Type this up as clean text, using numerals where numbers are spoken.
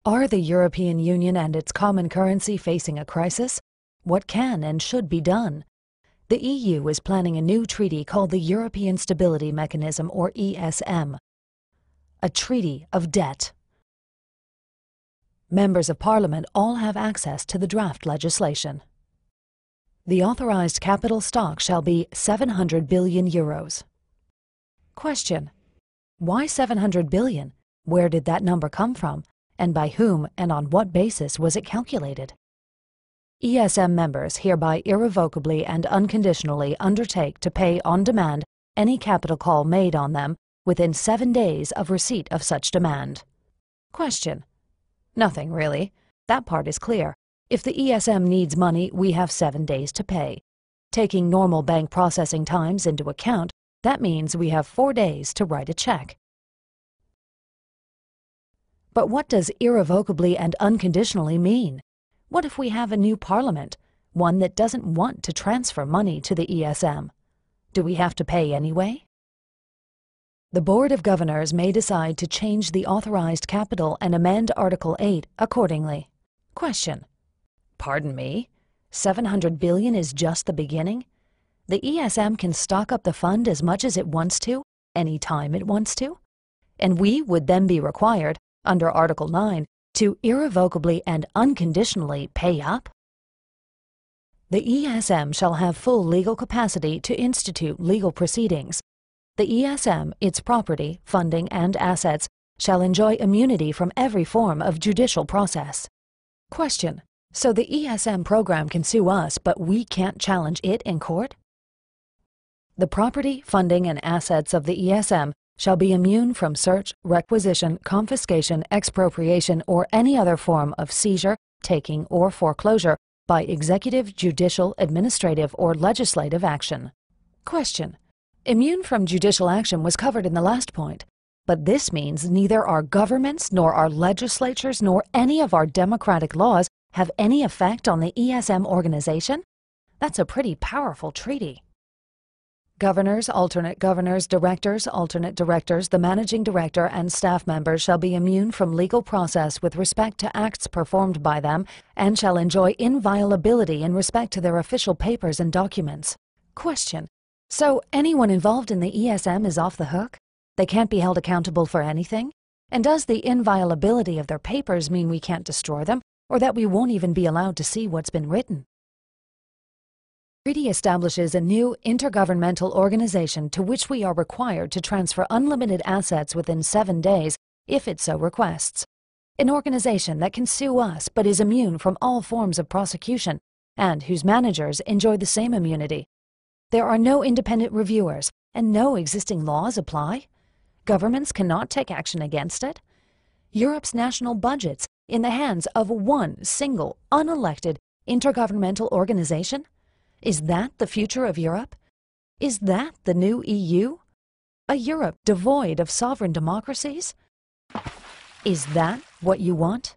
Are the European Union and its common currency facing a crisis? What can and should be done? The EU is planning a new treaty called the European Stability Mechanism, or ESM. A treaty of debt. Members of Parliament all have access to the draft legislation. The authorized capital stock shall be 700 billion euros. Question: why 700 billion? Where did that number come from? And by whom and on what basis was it calculated? ESM members hereby irrevocably and unconditionally undertake to pay on demand any capital call made on them within 7 days of receipt of such demand. Question: nothing really. That part is clear. If the ESM needs money, we have 7 days to pay. Taking normal bank processing times into account, that means we have 4 days to write a check. But what does irrevocably and unconditionally mean? What if we have a new parliament, one that doesn't want to transfer money to the ESM? Do we have to pay anyway? The Board of Governors may decide to change the authorized capital and amend Article 8 accordingly. Question: pardon me? 700 billion is just the beginning? The ESM can stock up the fund as much as it wants to, any time it wants to? And we would then be required, under Article 9, to irrevocably and unconditionally pay up? The ESM shall have full legal capacity to institute legal proceedings. The ESM, its property, funding, and assets shall enjoy immunity from every form of judicial process. Question: so the ESM program can sue us, but we can't challenge it in court? The property, funding, and assets of the ESM shall be immune from search, requisition, confiscation, expropriation, or any other form of seizure, taking, or foreclosure by executive, judicial, administrative, or legislative action. Question: immune from judicial action was covered in the last point, but this means neither our governments, nor our legislatures, nor any of our democratic laws have any effect on the ESM organization? That's a pretty powerful treaty. Governors, alternate governors, directors, alternate directors, the managing director, and staff members shall be immune from legal process with respect to acts performed by them and shall enjoy inviolability in respect to their official papers and documents. Question: so anyone involved in the ESM is off the hook? They can't be held accountable for anything? And does the inviolability of their papers mean we can't destroy them, or that we won't even be allowed to see what's been written? The treaty establishes a new intergovernmental organization to which we are required to transfer unlimited assets within 7 days if it so requests. An organization that can sue us but is immune from all forms of prosecution and whose managers enjoy the same immunity. There are no independent reviewers and no existing laws apply. Governments cannot take action against it. Europe's national budgets in the hands of one single, unelected, intergovernmental organization? Is that the future of Europe? Is that the new EU? A Europe devoid of sovereign democracies? Is that what you want?